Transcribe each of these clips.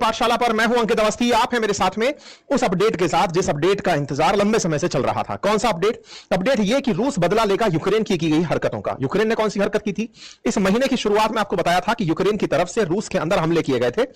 पाठशाला पर मैं हूं अंकित अवस्थी। आप हैं मेरे साथ में उस अपडेट के साथ जिस अपडेट का इंतजार लंबे समय से चल रहा था। कौन सा अपडेट? अपडेट यह कि रूस बदला लेगा यूक्रेन की गई हरकतों का। यूक्रेन ने कौन सी हरकत की थी? इस महीने की शुरुआत में आपको बताया था कि यूक्रेन की तरफ से रूस के अंदर हमले किए गए थे,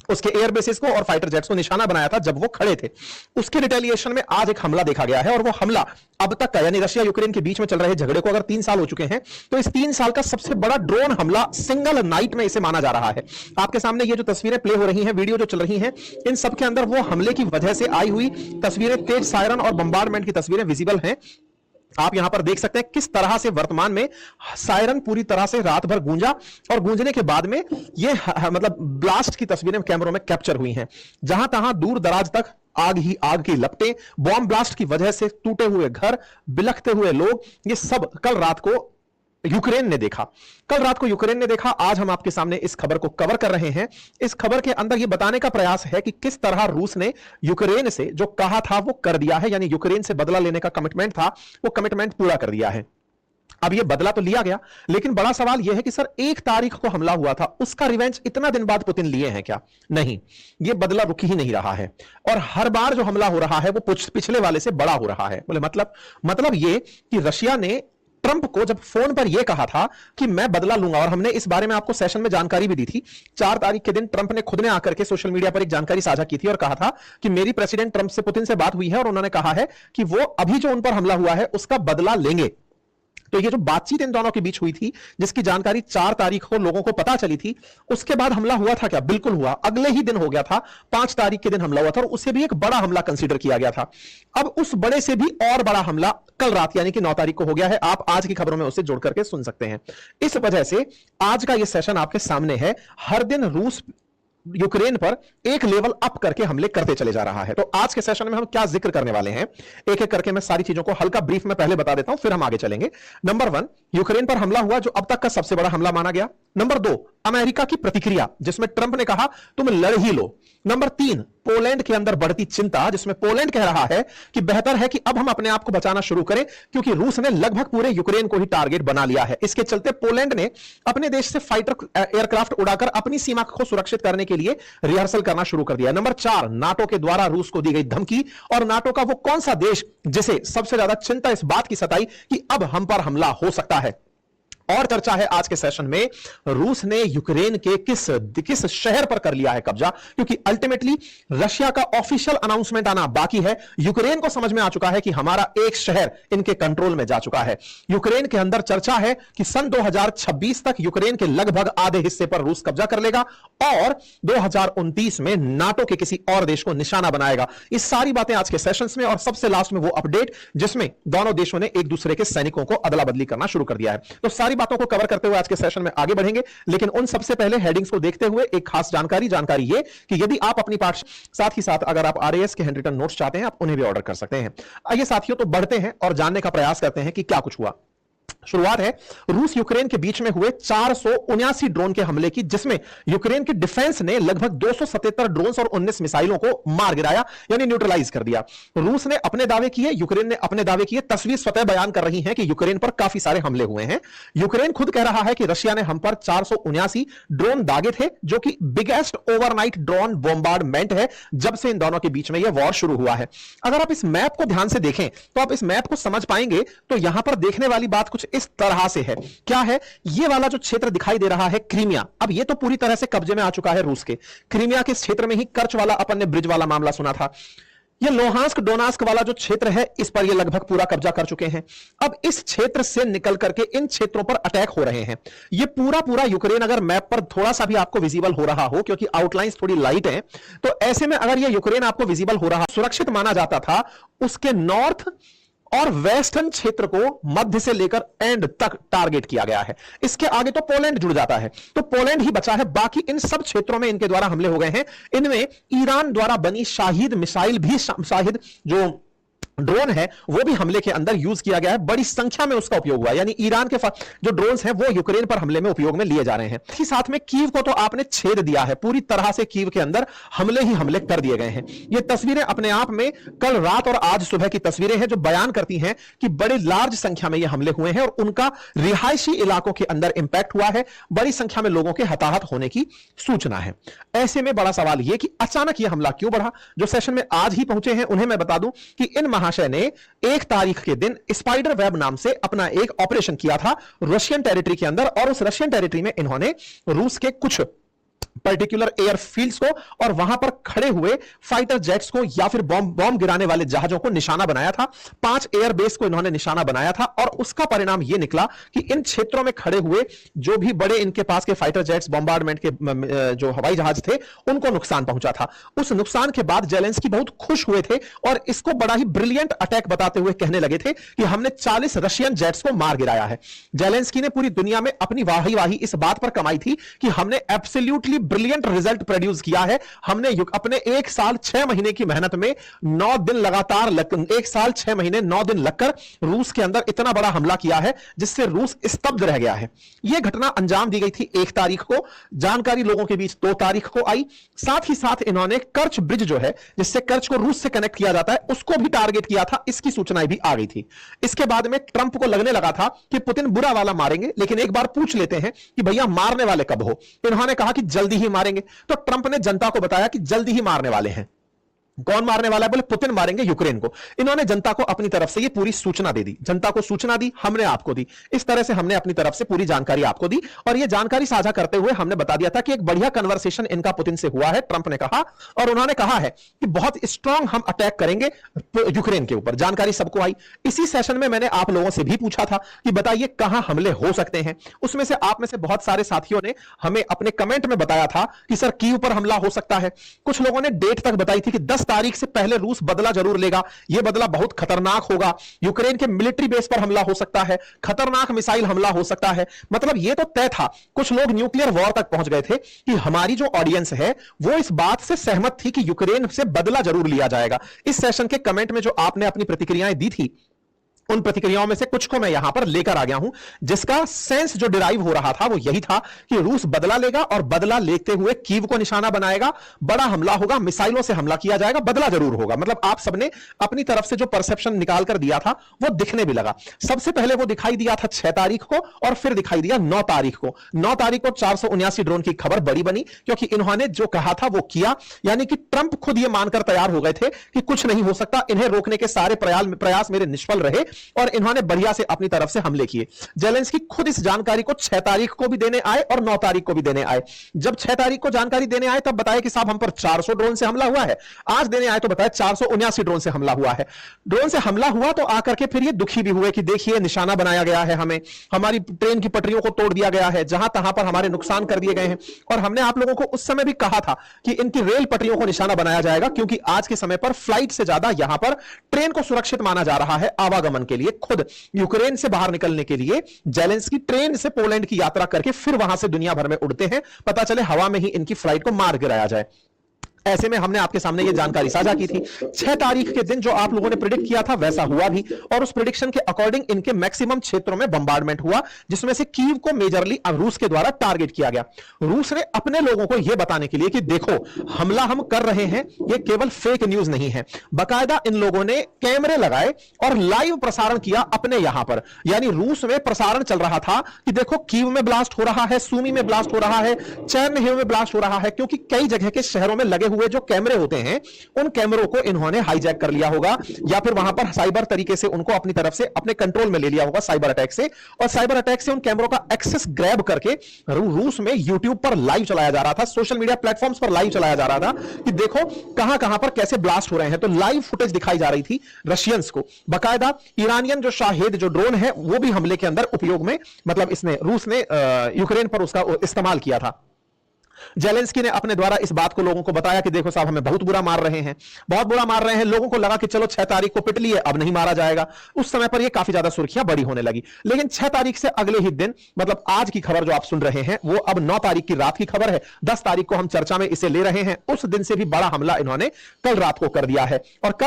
उसके एयर बेसिस को और फाइटर जेट्स को निशाना बनाया था जब वो खड़े थे। उसके रिटेलिएशन में आज एक हमला देखा गया है, और वो हमला अब तक का, यानी रशिया यूक्रेन के बीच में चल रहे झगड़े को अगर 3 साल हो चुके हैं तो इस 3 साल का सबसे बड़ा ड्रोन हमला सिंगल नाइट में इसे माना जा रहा है। आपके सामने ये जो तस्वीरें प्ले हो रही हैं, वीडियो जो चल रही हैं, इन सब के अंदर वो हमले की वजह से आई हुई तस्वीरें, तेज सायरन और बम्बार्डमेंट की तस्वीरें विजिबल हैं। आप यहां पर देख सकते हैं किस तरह से वर्तमान में सायरन पूरी तरह से रात भर गूंजा, और गूंजने के बाद में ये मतलब ब्लास्ट की तस्वीरें कैमरों में कैप्चर हुई हैं। जहां तहां दूर दराज तक आग ही आग की लपटें, बॉम्ब ब्लास्ट की वजह से टूटे हुए घर, बिलखते हुए लोग, ये सब कल रात को यूक्रेन ने देखा। कल रात को यूक्रेन ने देखा। आज हम आपके सामने इस खबर को कवर कर रहे हैं। इस खबर के अंदर यह बताने का प्रयास है कि किस तरह रूस ने यूक्रेन से जो कहा था वो कर दिया है, यानी यूक्रेन से बदला लेने का कमिटमेंट था, वो कमिटमेंट पूरा कर दिया है। अब यह बदला तो लिया गया, लेकिन बड़ा सवाल यह है कि सर 1 तारीख को हमला हुआ था, उसका रिवेंज इतना दिन बाद पुतिन लिए हैं क्या? नहीं, यह बदला रुक ही नहीं रहा है, और हर बार जो हमला हो रहा है वो पिछले वाले से बड़ा हो रहा है। बोले मतलब यह कि रशिया ने ट्रंप को जब फोन पर यह कहा था कि मैं बदला लूंगा, और हमने इस बारे में आपको सेशन में जानकारी भी दी थी। 4 तारीख के दिन ट्रंप ने खुद ने आकर के सोशल मीडिया पर एक जानकारी साझा की थी और कहा था कि मेरी प्रेसिडेंट ट्रंप से पुतिन से बात हुई है और उन्होंने कहा है कि वो अभी जो उन पर हमला हुआ है उसका बदला लेंगे। तो ये जो बातचीत इन दोनों के बीच हुई थी, जिसकी जानकारी 4 तारीख को लोगों को पता चली थी, उसके बाद हमला हुआ था क्या? बिल्कुल हुआ। अगले ही दिन हो गया था, 5 तारीख के दिन हमला हुआ था, और उसे भी एक बड़ा हमला कंसीडर किया गया था। अब उस बड़े से भी और बड़ा हमला कल रात यानी कि 9 तारीख को हो गया है। आप आज की खबरों में उसे जोड़ करके सुन सकते हैं। इस वजह से आज का यह सेशन आपके सामने है। हर दिन रूस यूक्रेन पर एक लेवल अप करके हमले करते चले जा रहा है। तो आज के सेशन में हम क्या जिक्र करने वाले हैं, एक एक करके मैं सारी चीजों को हल्का ब्रीफ में पहले बता देता हूं, फिर हम आगे चलेंगे। नंबर 1, यूक्रेन पर हमला हुआ जो अब तक का सबसे बड़ा हमला माना गया। नंबर 2, अमेरिका की प्रतिक्रिया जिसमें ट्रंप ने कहा तुम लड़ ही लो। नंबर 3, पोलैंड के अंदर बढ़ती चिंता जिसमें पोलैंड कह रहा है कि बेहतर है कि अब हम अपने आप को बचाना शुरू करें, क्योंकि रूस ने लगभग पूरे यूक्रेन को ही टारगेट बना लिया है। इसके चलते पोलैंड ने अपने देश से फाइटर एयरक्राफ्ट उड़ाकर अपनी सीमा को सुरक्षित करने के लिए रिहर्सल करना शुरू कर दिया। नंबर 4, नाटो के द्वारा रूस को दी गई धमकी, और नाटो का वो कौन सा देश जिसे सबसे ज्यादा चिंता इस बात की सताई कि अब हम पर हमला हो सकता है। और चर्चा है आज के सेशन में, रूस ने यूक्रेन के किस शहर पर कर लिया है कब्जा, क्योंकि अल्टीमेटली रशिया का ऑफिशियल अनाउंसमेंट आना बाकी है। यूक्रेन को समझ में आ चुका है कि हमारा एक शहर इनके कंट्रोल में जा चुका है। यूक्रेन के अंदर चर्चा है कि सन 2026 तक यूक्रेन के लगभग आधे हिस्से पर रूस कब्जा कर लेगा, और 2029 में नाटो के किसी और देश को निशाना बनाएगा। ये सारी बातें आज के सेशंस में, और सबसे लास्ट में वो अपडेट जिसमें दोनों देशों ने एक दूसरे के सैनिकों को अदला बदली करना शुरू कर दिया है। तो सारी बातों को कवर करते हुए आज के सेशन में आगे बढ़ेंगे, लेकिन उन सबसे पहले हेडिंग्स को देखते हुए एक खास जानकारी ये कि यदि आप अपनी पाठ साथ ही साथ अगर आप आरएएस के हैंड रिटन नोट्स चाहते हैं, आप उन्हें भी ऑर्डर कर सकते हैं। आइए साथियों, तो बढ़ते हैं और जानने का प्रयास करते हैं कि क्या कुछ हुआ। शुरुआत है रूस यूक्रेन के बीच में हुए 479 ड्रोन के हमले की, जिसमें यूक्रेन की डिफेंस ने लगभग 277 ड्रोन्स और 19 मिसाइलों को मार गिराया, यानी न्यूट्रलाइज कर दिया। रूस ने अपने दावे किए, यूक्रेन ने अपने दावे किए। तस्वीर स्वतः बयान कर रही है कि यूक्रेन पर काफी सारे हमले हुए हैं। यूक्रेन खुद कह रहा है कि रशिया ने हम पर 479 ड्रोन दागे थे, जो कि बिगेस्ट ओवरनाइट ड्रोन बॉम्बार्डमेंट है जब से इन दोनों के बीच में यह वॉर शुरू हुआ है। अगर आप इस मैप को ध्यान से देखें तो आप इस मैप को समझ पाएंगे। तो यहां पर देखने वाली बात कुछ इस तरह से है। क्या है ये वाला जो क्षेत्र दिखाई दे रहा है, क्रीमिया, अब ये तो पूरी तरह से कब्जे में आ चुका है रूस के। क्रीमिया के क्षेत्र में ही कर्च वाला, अपन ने ब्रिज वाला मामला सुना था। ये लोहांस्क डोनास्क वाला जो क्षेत्र है, इस पर ये लगभग पूरा कब्जा कर चुके हैं। अब इस क्षेत्र से निकल करके इन क्षेत्रों पर अटैक हो रहे हैं। ये पूरा यूक्रेन अगर मैप पर थोड़ा सा भी आपको विजिबल हो रहा हो, क्योंकि आउटलाइंस थोड़ी लाइट है, तो ऐसे में अगर ये यूक्रेन आपको विजिबल हो रहा, सुरक्षित माना जाता था, उसके नॉर्थ और वेस्टर्न क्षेत्र को मध्य से लेकर एंड तक टारगेट किया गया है। इसके आगे तो पोलैंड जुड़ जाता है, तो पोलैंड ही बचा है। बाकी इन सब क्षेत्रों में इनके द्वारा हमले हो गए हैं। इनमें ईरान द्वारा बनी शाहिद मिसाइल भी, शाहिद जो ड्रोन है वो भी हमले के अंदर यूज किया गया है, बड़ी संख्या में उसका उपयोग हुआ, यानी ईरान के जो ड्रोन्स हैं वो यूक्रेन पर हमले में उपयोग में लिए जा रहे हैं। ही साथ में कीव को तो आपने छेद दिया है, पूरी तरह से कीव के अंदर हमले ही हमले कर दिए गए हैं। ये तस्वीरें अपने आप में कल रात और आज सुबह की तस्वीरें हैं जो बयान करती हैं कि बड़ी लार्ज संख्या में ये हमले हुए हैं और उनका रिहायशी इलाकों के अंदर इंपैक्ट हुआ है, बड़ी संख्या में लोगों के हताहत होने की सूचना है। ऐसे में बड़ा सवाल यह कि अचानक यह हमला क्यों बढ़ा। जो सेशन में आज ही पहुंचे हैं उन्हें मैं बता दूं कि इन महाशय ने 1 तारीख के दिन स्पाइडर वेब नाम से अपना एक ऑपरेशन किया था रशियन टेरिटरी के अंदर, और उस रशियन टेरिटरी में इन्होंने रूस के कुछ पर्टिकुलर एयरफील्ड्स को और वहां पर खड़े हुए फाइटर जेट्स को या फिर बॉम्ब गिराने वाले जहाजों को निशाना बनाया था। 5 एयरबेस को इन्होंने निशाना बनाया था और उसका परिणाम यह निकला कि इन क्षेत्रों में खड़े हुए जो भी बड़े इनके पास के फाइटर जेट्स, बॉम्बार्डमेंट के जो हवाई जहाज थे, उनको नुकसान पहुंचा था। उस नुकसान के बाद जेलेंस्की बहुत खुश हुए थे और इसको बड़ा ही ब्रिलियंट अटैक बताते हुए कहने लगे थे कि हमने 40 रशियन जेट्स को मार गिराया है। जेलेंस्की ने पूरी दुनिया में अपनी वाही इस बात पर कमाई थी कि हमने एब्सोल्युटली ब्रिलियंट रिजल्ट प्रोड्यूस किया है। हमने अपने 1 साल 6 महीने की मेहनत में 9 दिन लगातार 1 साल 6 महीने 9 दिन लगकर रूस के अंदर इतना बड़ा हमला किया है जिससे रूस स्तब्ध रह गया है। यह घटना अंजाम दी गई थी 1 तारीख को, जानकारी लोगों के बीच 2 तारीख को आई। साथ ही साथ इन्होंने कर्च ब्रिज जो है जिससे कर्च को रूस से कनेक्ट किया जाता है उसको भी टारगेट किया था, इसकी सूचनाएं भी आ गई थी। इसके बाद में ट्रंप को लगने लगा था कि पुतिन बुरा वाला मारेंगे, लेकिन एक बार पूछ लेते हैं कि भैया मारने वाले कब हो। इन्होंने कहा कि जल्दी ही मारेंगे, तो ट्रंप ने जनता को बताया कि जल्दी ही मारने वाले हैं। कौन मारने वाला है? बोले पुतिन मारेंगे यूक्रेन को। इन्होंने जनता को अपनी तरफ से ये पूरी सूचना दे दी, जनता को सूचना दी, हमने आपको दी। इस तरह से हमने अपनी तरफ से पूरी जानकारी आपको दी और ये जानकारी साझा करते हुए हमने बता दिया था कि एक बढ़िया कन्वर्सेशन इनका पुतिन से हुआ है, ट्रंप ने कहा, और उन्होंने कहा है कि बहुत स्ट्रांग हम अटैक करेंगे यूक्रेन के ऊपर। जानकारी सबको आई। इसी सेशन में मैंने आप लोगों से भी पूछा था कि बताइए कहां हमले हो सकते हैं। उसमें से आप में से बहुत सारे साथियों ने हमें अपने कमेंट में बताया था कि सर कीव पर हमला हो सकता है। कुछ लोगों ने डेट तक बताई थी कि 10 तारीख से पहले रूस बदला जरूर लेगा, यह बदला बहुत खतरनाक होगा, यूक्रेन के मिलिट्री बेस पर हमला हो सकता है, खतरनाक मिसाइल हमला हो सकता है। मतलब यह तो तय था। कुछ लोग न्यूक्लियर वॉर तक पहुंच गए थे कि हमारी जो ऑडियंस है वो इस बात से सहमत थी कि यूक्रेन से बदला जरूर लिया जाएगा। इस सेशन के कमेंट में जो आपने अपनी प्रतिक्रियाएं दी थी उन प्रतिक्रियाओं में से कुछ को मैं यहां पर लेकर आ गया हूं, जिसका सेंस जो डिराइव हो रहा था वो यही था कि रूस बदला लेगा और बदला लेते हुए कीव को निशाना बनाएगा, बड़ा हमला होगा, मिसाइलों से हमला किया जाएगा, बदला जरूर होगा। मतलब आप सबने अपनी तरफ से जो परसेप्शन निकाल कर दिया था वो दिखने भी लगा। सबसे पहले वो दिखाई दिया था 6 तारीख को और फिर दिखाई दिया 9 तारीख को। 9 तारीख को 479 ड्रोन की खबर बड़ी बनी क्योंकि इन्होंने जो कहा था वो किया, यानी कि ट्रंप खुद ये मानकर तैयार हो गए थे कि कुछ नहीं हो सकता, इन्हें रोकने के सारे प्रयास मेरे निष्फल रहे और इन्होंने बढ़िया से अपनी तरफ से हमले किए। जेलेंस्की खुद इस जानकारी को 6 तारीख को भी देने आए और 9 तारीख को भी देने आए। जब 6 तारीख को जानकारी देने आए तब बताया कि साहब हम पर 400 ड्रोन से हमला हुआ है। आज देने आए तो बताया 479 ड्रोन से हमला हुआ है। ड्रोन से हमला हुआ तो आकर के फिर ये दुखी भी हुए कि देखिए निशाना बनाया गया है, हमें हमारी ट्रेन की पटरियों को तोड़ दिया गया है, जहां तहां पर हमारे नुकसान कर दिए गए हैं। और हमने आप लोगों को उस समय भी कहा था कि इनकी रेल पटरियों को निशाना बनाया जाएगा क्योंकि आज के समय पर फ्लाइट से ज्यादा यहां पर ट्रेन को सुरक्षित माना जा रहा है आवागमन के लिए। खुद यूक्रेन से बाहर निकलने के लिए जेलेंस्की ट्रेन से पोलैंड की यात्रा करके फिर वहां से दुनिया भर में उड़ते हैं, पता चले हवा में ही इनकी फ्लाइट को मार गिराया जाए। ऐसे में हमने आपके सामने ये जानकारी साझा की थी। 6 तारीख के दिन जो आप लोगों ने प्रिडिक्ट किया था वैसा हुआ भी और उस प्रिडिक्शन के अकॉर्डिंग इनके मैक्सिमम क्षेत्रों में बम्बार्डमेंट हुआ, जिसमें से कीव को मेजरली रूस के द्वारा टारगेट किया गया। रूस ने अपने लोगों को यह बताने के लिए कि देखो हमला हम कर रहे हैं, यह केवल फेक न्यूज नहीं है, बाकायदा इन लोगों ने कैमरे लगाए और लाइव प्रसारण किया अपने यहां पर। यानी रूस में प्रसारण चल रहा था कि देखो कीव में ब्लास्ट हो रहा है, सूमी में ब्लास्ट हो रहा है, चेर्निहिव में ब्लास्ट हो रहा है, क्योंकि कई जगह के शहरों में लगे हुए जो कैमरे होते हैं उन कैमरों को इन्होंने हाईजैक कर लिया होगा या फिर वहां पर साइबर तरीके से उनको अपनी तरफ से अपने कंट्रोल में ले लिया होगा साइबर अटैक से, और साइबर अटैक से उन कैमरों का एक्सेस ग्रैब करके रूस में यूट्यूब पर लाइव चलाया जा रहा था, सोशल मीडिया प्लेटफॉर्म्स पर लाइव चलाया जा रहा था कि देखो कहां कहां पर कैसे ब्लास्ट हो रहे हैं। तो लाइव फुटेज दिखाई जा रही थी रशियंस को। बाकायदा ईरानियन जो शाहेद जो ड्रोन है वो भी हमले के अंदर उपयोग में, मतलब इसने रूस ने यूक्रेन पर उसका इस्तेमाल किया था। जेलेंस्की ने अपने द्वारा इस बात को लोगों को बताया कि देखो साहब हमें बहुत बुरा मार रहे हैं, बहुत बुरा मार रहे हैं। लोगों को लगा कि चलो 6 तारीख को पिट लिए, अब नहीं मारा जाएगा। उस समय पर यह काफी ज्यादा सुर्खियां बड़ी होने लगी। लेकिन 6 तारीख से अगले ही दिन, मतलब आज की खबर जो आप सुन रहे हैं वो अब 9 तारीख की रात की खबर है। 10 तारीख को हम चर्चा में इसे ले रहे हैं। उस दिन से भी बड़ा हमला इन्होंने कल रात को कर दिया है और कल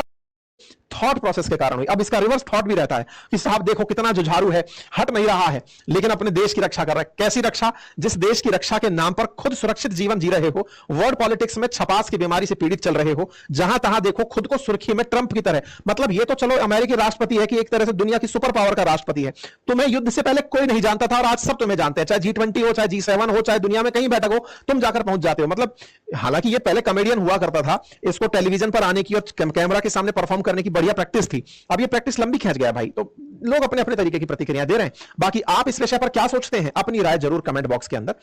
थॉट प्रोसेस के कारण हुई। अब इसका रिवर्स थॉट भी रहता है कि साहब देखो कितना जुझारू है, हट नहीं रहा है, लेकिन अपने देश की रक्षा कर रहा है। कैसी रक्षा? जिस देश की रक्षा के नाम पर खुद सुरक्षित जीवन जी रहे हो, वर्ल्ड पॉलिटिक्स में छपास की बीमारी से पीड़ित चल रहे हो, जहां तहां देखो खुद को सुर्खी में ट्रंप की तरह। मतलब ये तो चलो अमेरिकी राष्ट्रपति है कि एक तरह से दुनिया की सुपर पावर का राष्ट्रपति है, तुम्हें युद्ध से पहले कोई नहीं जानता था और आज सब तुम्हें जानते हैं, चाहे G20 हो, चाहे G7 हो, चाहे दुनिया में कहीं बैठक हो, तुम जाकर पहुंच जाते हो। मतलब हालांकि ये पहले कॉमेडियन हुआ करता था, इसको टेलीविजन पर आने की और कैमरा के सामने परफॉर्म करने की बढ़िया प्रैक्टिस थी, अब ये प्रैक्टिस लंबी खींच गया भाई। तो लोग अपने अपने तरीके की प्रतिक्रिया दे रहे हैं। बाकी आप इस विषय पर क्या सोचते हैं, अपनी राय जरूर कमेंट बॉक्स के अंदर